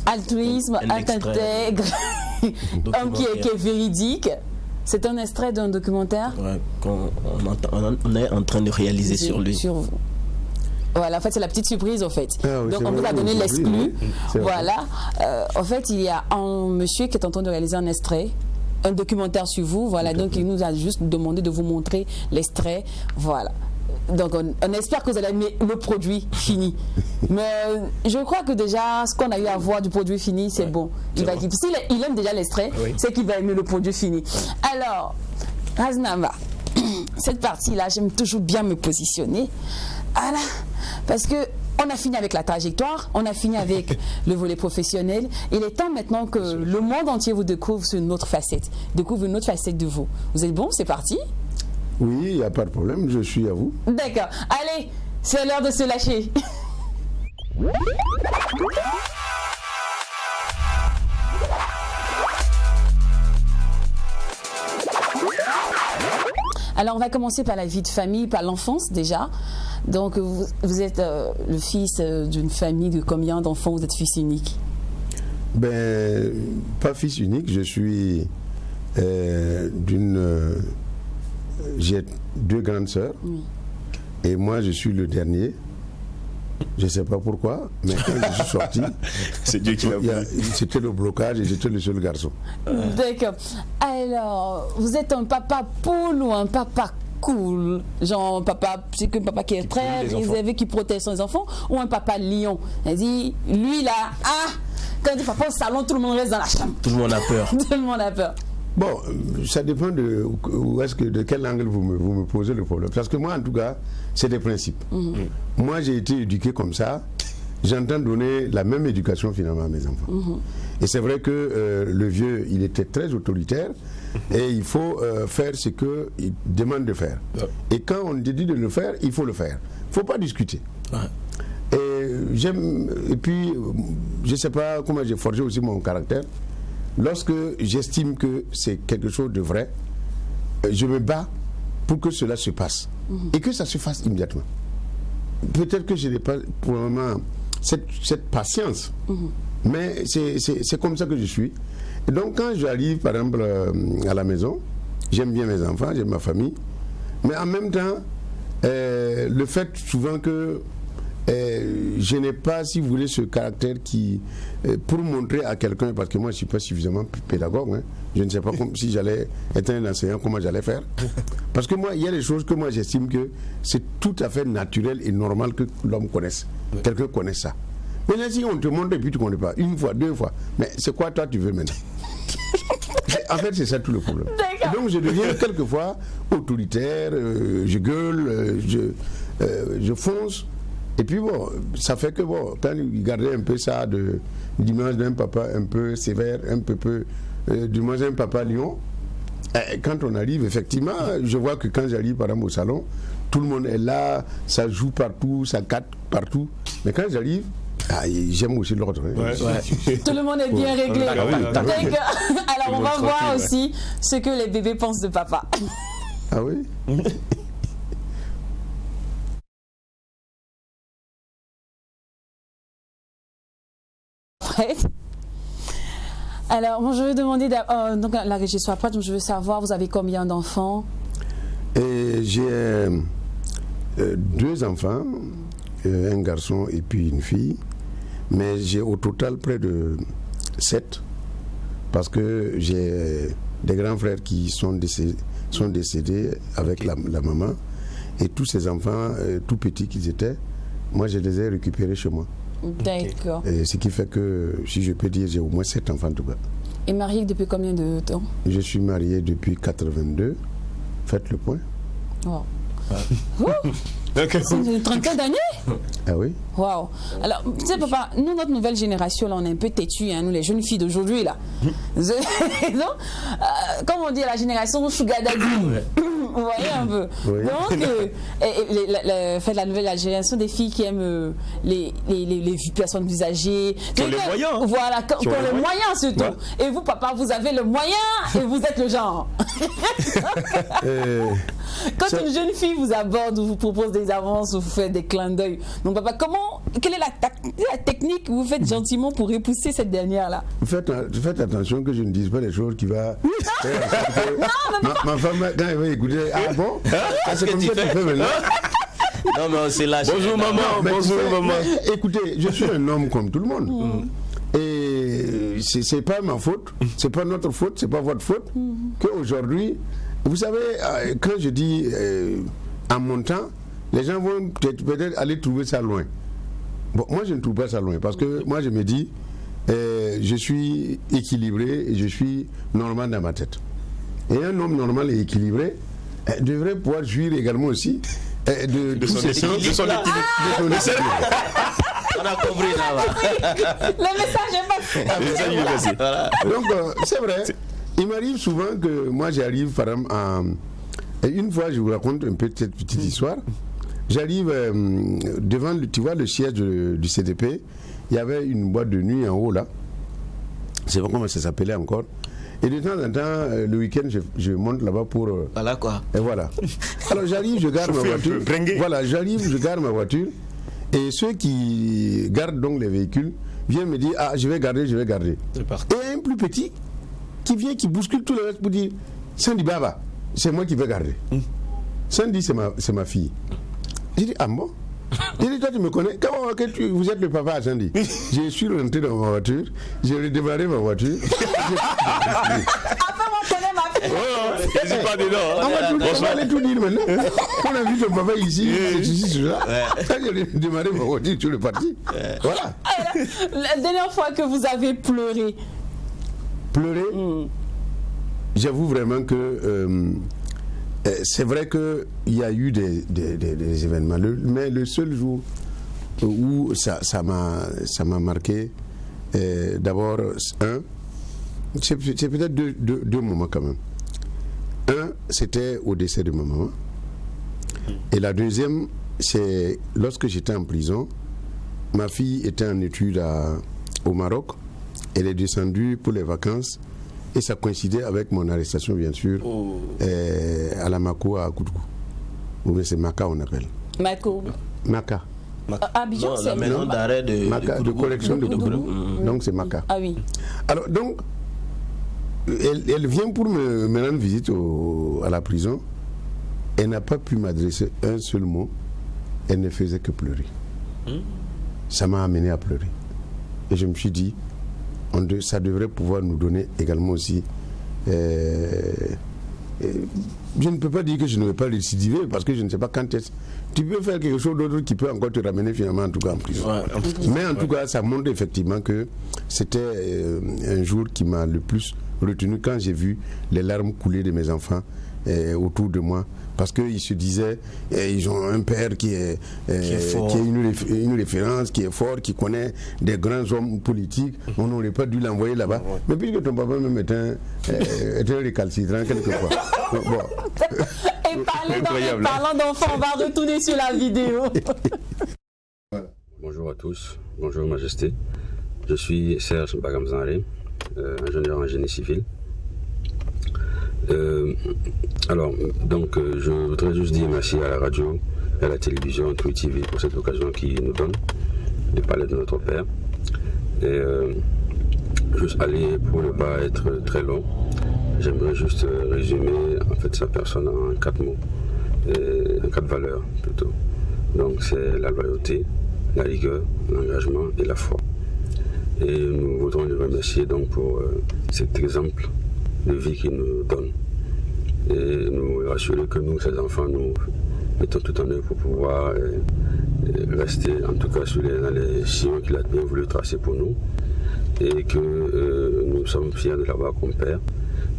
Altruisme, intègre, homme qui est véridique. C'est un extrait d'un documentaire qu'on est en train de réaliser sur lui. Voilà, en fait, c'est la petite surprise, en fait. Ah oui, donc, on vous a donné l'exclu. Voilà. En fait, il y a un monsieur qui est en train de réaliser un extrait, un documentaire sur vous. Voilà. Donc, il nous a juste demandé de vous montrer l'extrait. Voilà. Donc, on espère que vous allez aimer le produit fini. Mais je crois que déjà, ce qu'on a eu à voir du produit fini, c'est bon. S'il aime déjà l'extrait, c'est qu'il va aimer le produit fini. Alors, Razan Naba, cette partie-là, j'aime toujours bien me positionner. Voilà. Parce que on a fini avec la trajectoire, on a fini avec le volet professionnel. Il est temps maintenant que le monde entier vous découvre une autre facette, découvre une autre facette de vous. Vous êtes bon, c'est parti? Oui, il n'y a pas de problème, je suis à vous. D'accord. Allez, c'est l'heure de se lâcher. Alors, on va commencer par la vie de famille, par l'enfance déjà. Donc, vous êtes le fils d'une famille de combien d'enfants? Vous êtes fils unique? Ben, pas fils unique, je suis j'ai 2 grandes sœurs. Oui. Et moi, je suis le dernier. Je ne sais pas pourquoi, mais quand je suis sorti, c'est Dieu qui l'a voulu. C'était le blocage et j'étais le seul garçon. D'accord. Alors, vous êtes un papa poule ou un papa cool? Genre, papa, c'est que papa qui est très réservé, qui protège ses enfants, ou un papa lion? Elle dit, lui là, quand il dit papa au salon, tout le monde reste dans la chambre. Tout le monde a peur. Tout le monde a peur. Bon, ça dépend de quel angle vous me posez le problème. Parce que moi, en tout cas, c'est des principes. Moi, j'ai été éduqué comme ça. J'entends donner la même éducation finalement à mes enfants. Et c'est vrai que le vieux, il était très autoritaire et il faut faire ce qu'il demande de faire. Et quand on te dit de le faire, il faut le faire. Il ne faut pas discuter. Et puis, je ne sais pas comment j'ai forgé aussi mon caractère. Lorsque j'estime que c'est quelque chose de vrai, je me bats pour que cela se passe et que ça se fasse immédiatement. Peut-être que je n'ai pas pour le moment cette patience, mais c'est comme ça que je suis. Et donc quand j'arrive par exemple à la maison, j'aime bien mes enfants, j'aime ma famille, mais en même temps, le fait souvent que je n'ai pas, si vous voulez, ce caractère qui, pour montrer à quelqu'un, parce que moi je ne suis pas suffisamment pédagogue, hein, je ne sais pas si j'allais être un enseignant, comment j'allais faire. Parce que moi, il y a des choses que moi j'estime que c'est tout à fait naturel et normal que l'homme connaisse. Quelqu'un connaisse ça. Maintenant, si on te montre et puis tu ne connais pas, 1 fois, 2 fois, mais c'est quoi toi tu veux maintenant? En fait, c'est ça tout le problème. Et donc je deviens quelquefois autoritaire, je gueule, je fonce. Et puis bon, ça fait que bon, quand il gardait un peu ça de l'image d'un papa un peu sévère, un peu du moins un papa lion, quand on arrive, effectivement, je vois que quand j'arrive par exemple au salon, tout le monde est là, ça joue partout, ça catte partout. Mais quand j'arrive, j'aime aussi l'ordre. Hein. Tout le monde est bien réglé. Alors on va voir aussi ce que les bébés pensent de papa. Ah oui? Alors, bon, je vais demander, donc la régie soit prête, donc je veux savoir, vous avez combien d'enfants? J'ai 2 enfants, un garçon et puis une fille, mais j'ai au total près de 7, parce que j'ai des grands frères qui sont décédés avec la maman, et tous ces enfants, tout petits qu'ils étaient, moi je les ai récupérés chez moi. D'accord. Et ce qui fait que, si je peux dire, j'ai au moins 7 enfants en tout cas. Et marié depuis combien de temps? Je suis marié depuis 82. Faites le point. Wow. C'est une trentaine d'années? Ah oui. Waouh. Alors, tu sais, papa, nous, notre nouvelle génération, là, on est un peu têtus, hein, nous, les jeunes filles d'aujourd'hui, là. Donc, comme on dit, la génération Sugar Daddy. Vous voyez un peu. Oui. Donc, la nouvelle génération des filles qui aiment les personnes plus âgées. Qui ont les moyens. Voilà, qui ont les moyens surtout. Ouais. Et vous, papa, vous avez le moyen et vous êtes le genre. Quand une jeune fille vous aborde ou vous propose des avances ou vous faites des clins d'œil, donc papa, quelle est la technique que vous faites gentiment pour repousser cette dernière-là? Faites attention que je ne dise pas des choses qui vont... ma femme, quand elle va écouter, ah bon, c'est comme ça que tu fais maintenant. Non mais c'est là. Bonjour maman, bonjour maman. Écoutez, je suis un homme comme tout le monde. Et c'est pas ma faute, c'est pas notre faute, c'est pas votre faute qu'aujourd'hui, vous savez, quand je dis en montant, les gens vont peut-être aller trouver ça loin. Bon, moi je ne trouve pas ça loin parce que moi je me dis, je suis équilibré et je suis normal dans ma tête. Et un homme normal et équilibré devrait pouvoir jouir également aussi de son équilibre. On a compris là. Le message est passé. Donc c'est vrai, il m'arrive souvent que moi j'arrive par exemple une fois, je vous raconte un peu cette petite histoire. J'arrive devant tu vois, le siège du CDP. Il y avait une boîte de nuit en haut là. Je ne sais pas comment ça s'appelait encore. Et de temps en temps, le week-end, je monte là-bas pour... Voilà quoi. Et voilà. Alors j'arrive, je garde ma voiture. Voilà, j'arrive, je garde ma voiture. Et ceux qui gardent donc les véhicules viennent me dire, ah, je vais garder. Et un plus petit qui vient, qui bouscule tout le reste pour dire, Sandy Baba, c'est moi qui vais garder. Sandy, c'est ma fille. J'ai dit, ah bon? Il dit, toi tu me connais, comment que vous êtes le papa à Sandy? Je suis rentré dans ma voiture, j'ai redémarré ma voiture. Après, on connaît ma fille. Je suis pas dedans. On va aller tout dire maintenant. On a vu ton papa ici, c'est ceci, cela. Quand j'ai redémarré ma voiture, tu es parti. Voilà. La dernière fois que vous avez pleuré. J'avoue vraiment que c'est vrai qu'il y a eu des événements, mais le seul jour où ça m'a marqué, d'abord, c'est peut-être deux moments quand même. Un, c'était au décès de ma maman. Et la deuxième, c'est lorsque j'étais en prison, ma fille était en études au Maroc. Elle est descendue pour les vacances. Et ça coïncidait avec mon arrestation, bien sûr, à la Mako, à Koutougou. Ou bien c'est Maka, on appelle. Maka. Abidjan, c'est la maison d'arrêt de correction de Koutougou. Donc c'est Maka. Ah oui. Alors, donc, elle vient pour me rendre visite à la prison. Elle n'a pas pu m'adresser un seul mot. Elle ne faisait que pleurer. Ça m'a amené à pleurer. Et je me suis dit, ça devrait pouvoir nous donner également aussi. Je ne peux pas dire que je ne vais pas récidiver parce que je ne sais pas quand est-ce. Tu peux faire quelque chose d'autre qui peut encore te ramener finalement en tout cas en prison. Mais en tout cas, ça montre effectivement que c'était un jour qui m'a le plus retenu quand j'ai vu les larmes couler de mes enfants autour de moi. Parce qu'ils se disaient, ils ont un père qui est une référence, qui est fort, qui connaît des grands hommes politiques. On n'aurait pas dû l'envoyer là-bas. Mais puisque ton papa même est un récalcitrant quelquefois. Bon. Et parlant d'enfants, on va retourner sur la vidéo. Bonjour à tous, bonjour Majesté. Je suis Serge Bagamzanré, ingénieur en génie civil. Je voudrais juste dire merci à la radio et à la télévision Twi TV pour cette occasion qu'ils nous donnent de parler de notre père. Et juste aller, pour ne pas être très long, j'aimerais juste résumer en fait sa personne en 4 mots, en 4 valeurs plutôt. Donc c'est la loyauté, la rigueur, l'engagement et la foi. Et nous voudrons le remercier donc pour cet exemple de vie qu'il nous donne. Et nous rassurer que nous, ses enfants, nous mettons tout en œuvre pour pouvoir rester en tout cas dans les sillons qu'il a bien voulu tracer pour nous. Et que nous sommes fiers de l'avoir comme père.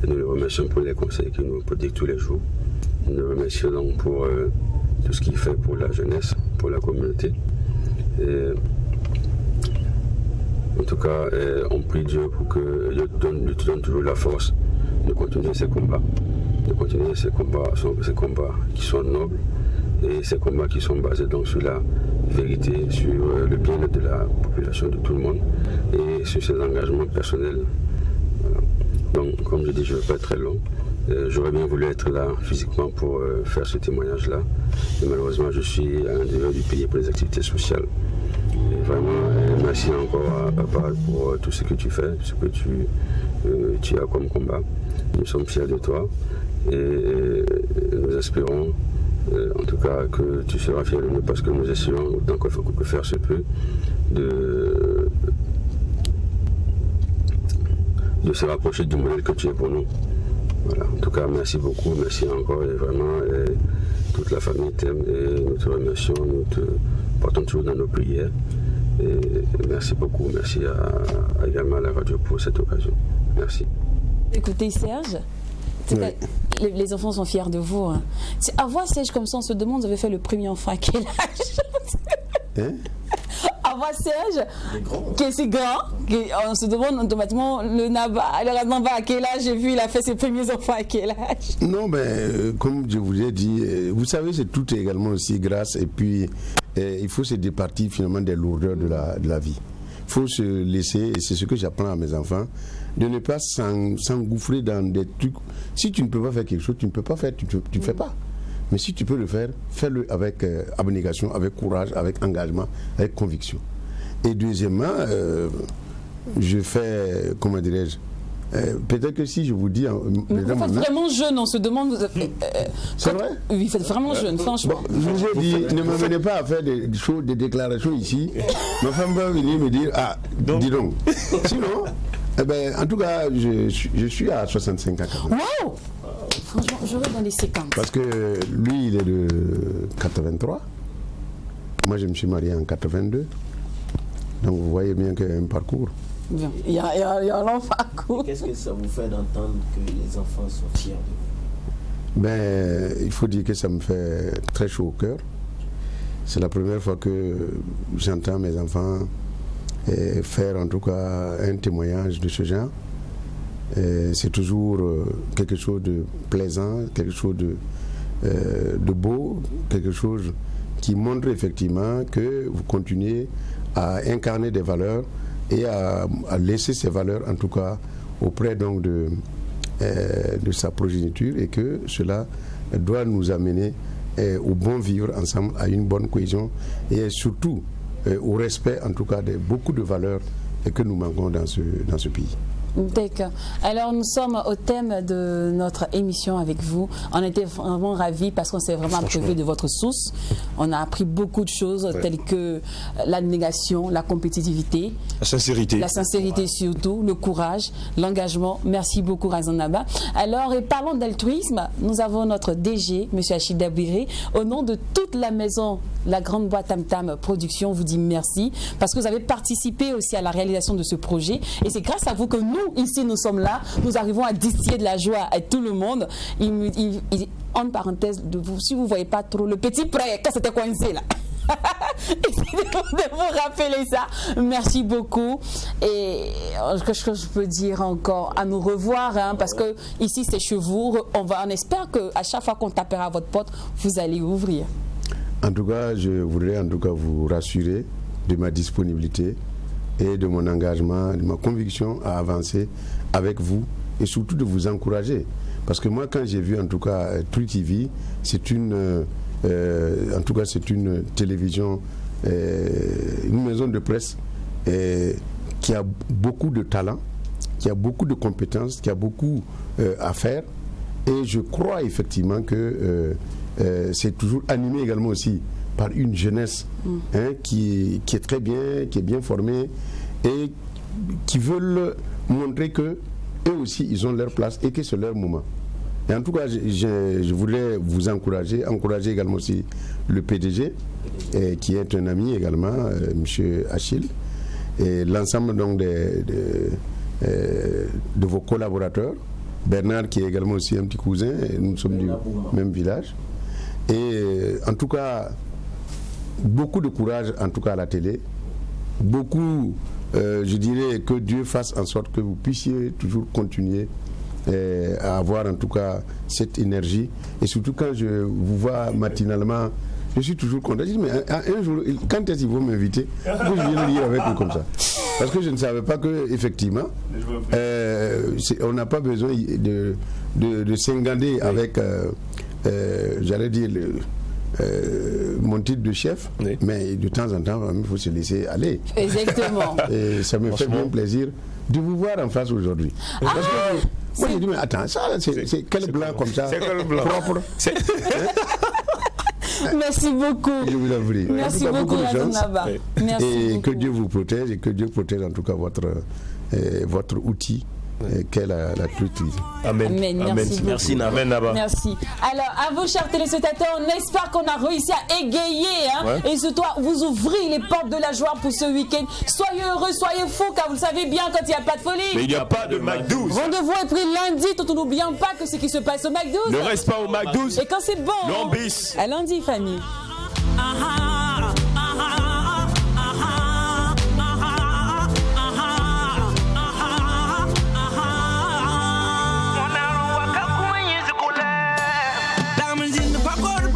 Et nous le remercions pour les conseils qu'il nous prodigue tous les jours. Nous le remercions donc pour tout ce qu'il fait pour la jeunesse, pour la communauté. Et, en tout cas, on prie Dieu pour que Dieu te donne toujours la force de continuer ces combats. De continuer ces combats qui sont nobles et ces combats qui sont basés donc sur la vérité, sur le bien-être de la population, de tout le monde et sur ses engagements personnels. Voilà. Donc, comme je dis, je ne vais pas être très long. J'aurais bien voulu être là physiquement pour faire ce témoignage-là. Mais malheureusement, je suis à l'intérieur du pays pour les activités sociales. Et vraiment, merci encore à papa pour tout ce que tu fais, ce que tu as comme combat. Nous sommes fiers de toi et nous espérons en tout cas que tu seras fier de nous parce que nous essayons autant que faire se peut de se rapprocher du modèle que tu es pour nous. Voilà. En tout cas, merci beaucoup, merci encore et vraiment toute la famille t'aime et nous te remercions, nous te portons toujours dans nos prières et merci beaucoup, merci également à la radio pour cette occasion. Merci. Écoutez Serge, les enfants sont fiers de vous. Hein. À voir Serge comme ça, on se demande, vous avez fait le premier enfant à quel âge? À voir Serge, qui est si grand, on se demande automatiquement, le Naba à quel âge? J'ai vu, il a fait ses premiers enfants à quel âge? Non, comme je vous ai dit, vous savez, c'est tout également aussi grâce, et puis il faut se départir finalement des lourdeurs de la vie. faut se laisser, et c'est ce que j'apprends à mes enfants, de ne pas s'engouffrer dans des trucs. Si tu ne peux pas faire quelque chose, tu ne peux pas faire, tu ne fais pas. Mais si tu peux le faire, fais-le avec abnégation, avec courage, avec engagement, avec conviction. Et deuxièmement, je fais, comment dirais-je, peut-être que si je vous dis... vous faites vraiment jeune, on se demande... c'est vrai? Oui, vous faites vraiment jeune, franchement. Bon, je vous ai dit, ne me venez pas à faire des choses, des déclarations ici. Ma femme va venir me dire, dis donc. Sinon, en tout cas, je suis à 65 ans. Wow! Franchement, j'aurais dans les 50. Parce que lui, il est de 83. Moi, je me suis marié en 82. Donc, vous voyez bien qu'il y a un parcours. Bien. Il y a un long parcours. Qu'est-ce que ça vous fait d'entendre que les enfants sont fiers de vous? Il faut dire que ça me fait très chaud au cœur. C'est la première fois que j'entends mes enfants faire en tout cas un témoignage de ce genre. C'est toujours quelque chose de plaisant, quelque chose de beau, quelque chose qui montre effectivement que vous continuez à incarner des valeurs et à laisser ces valeurs en tout cas auprès donc de sa progéniture, et que cela doit nous amener au bon vivre ensemble, à une bonne cohésion et surtout au respect en tout cas de beaucoup de valeurs que nous manquons dans ce pays. D'accord. Alors nous sommes au thème de notre émission avec vous. On était vraiment ravis parce qu'on s'est vraiment apprécié de votre source. On a appris beaucoup de choses telles que l'abnégation, la compétitivité, la sincérité surtout, le courage, l'engagement. Merci beaucoup Razanaba. Alors et parlons d'altruisme. Nous avons notre DG, M. Achille Dabiré. Au nom de toute la maison, la grande boîte Tam Tam Production, vous dit merci parce que vous avez participé aussi à la réalisation de ce projet, et c'est grâce à vous que nous ici nous sommes là, nous arrivons à distiller de la joie à tout le monde. En parenthèse, si vous ne voyez pas trop le petit prêt, quand c'était coincé là. Essayez de vous rappeler ça. Merci beaucoup. Et ce que je peux dire encore, à nous revoir, parce que ici c'est chez vous. On espère qu'à chaque fois qu'on tapera à votre porte, vous allez ouvrir. En tout cas, je voudrais en tout cas vous rassurer de ma disponibilité et de mon engagement, de ma conviction à avancer avec vous, et surtout de vous encourager. Parce que moi, quand j'ai vu en tout cas True TV, c'est une télévision, une maison de presse qui a beaucoup de talent, qui a beaucoup de compétences, qui a beaucoup à faire. Et je crois effectivement que c'est toujours animé également aussi par une jeunesse qui est très bien, qui est bien formée et qui veulent montrer que eux aussi ils ont leur place et que c'est leur moment. Et en tout cas, je voulais vous encourager également aussi le PDG, qui est un ami également, M. Achille, et l'ensemble donc de vos collaborateurs, Bernard qui est également aussi un petit cousin, et nous sommes du même village. Et en tout cas, beaucoup de courage en tout cas à la télé, beaucoup, je dirais que Dieu fasse en sorte que vous puissiez toujours continuer à avoir en tout cas cette énergie, et surtout quand je vous vois matinalement, je suis toujours content. Je dis, mais un jour, quand est-ce qu'ils vont m'inviter que je viens lire avec eux comme ça, parce que je ne savais pas que effectivement on n'a pas besoin de s'engander avec j'allais dire mon titre de chef, mais de temps en temps il faut se laisser aller. Exactement. Et ça me fait bien plaisir de vous voir en face aujourd'hui. Parce que moi j'ai dit, mais attends, ça c'est quel blanc comme ça, propre. Merci beaucoup. Je vous en prie. Merci beaucoup, Razanaba. Merci et beaucoup. que Dieu vous protège, et que Dieu protège en tout cas votre outil qu'est la True TV. Amen. Merci beaucoup. Merci. Alors, à vous, chers téléspectateurs, on espère qu'on a réussi à égayer et surtout à vous ouvrir les portes de la joie pour ce week-end. Soyez heureux, soyez fous, car vous le savez bien, quand il n'y a pas de folie. Mais il n'y a pas de McDouze. Rendez-vous est pris lundi, tout en n'oubliant pas que ce qui se passe au McDouze. Ne reste pas au McDouze. Et quand c'est bon. L'ambis. À lundi, famille. Diamonds in the popcorn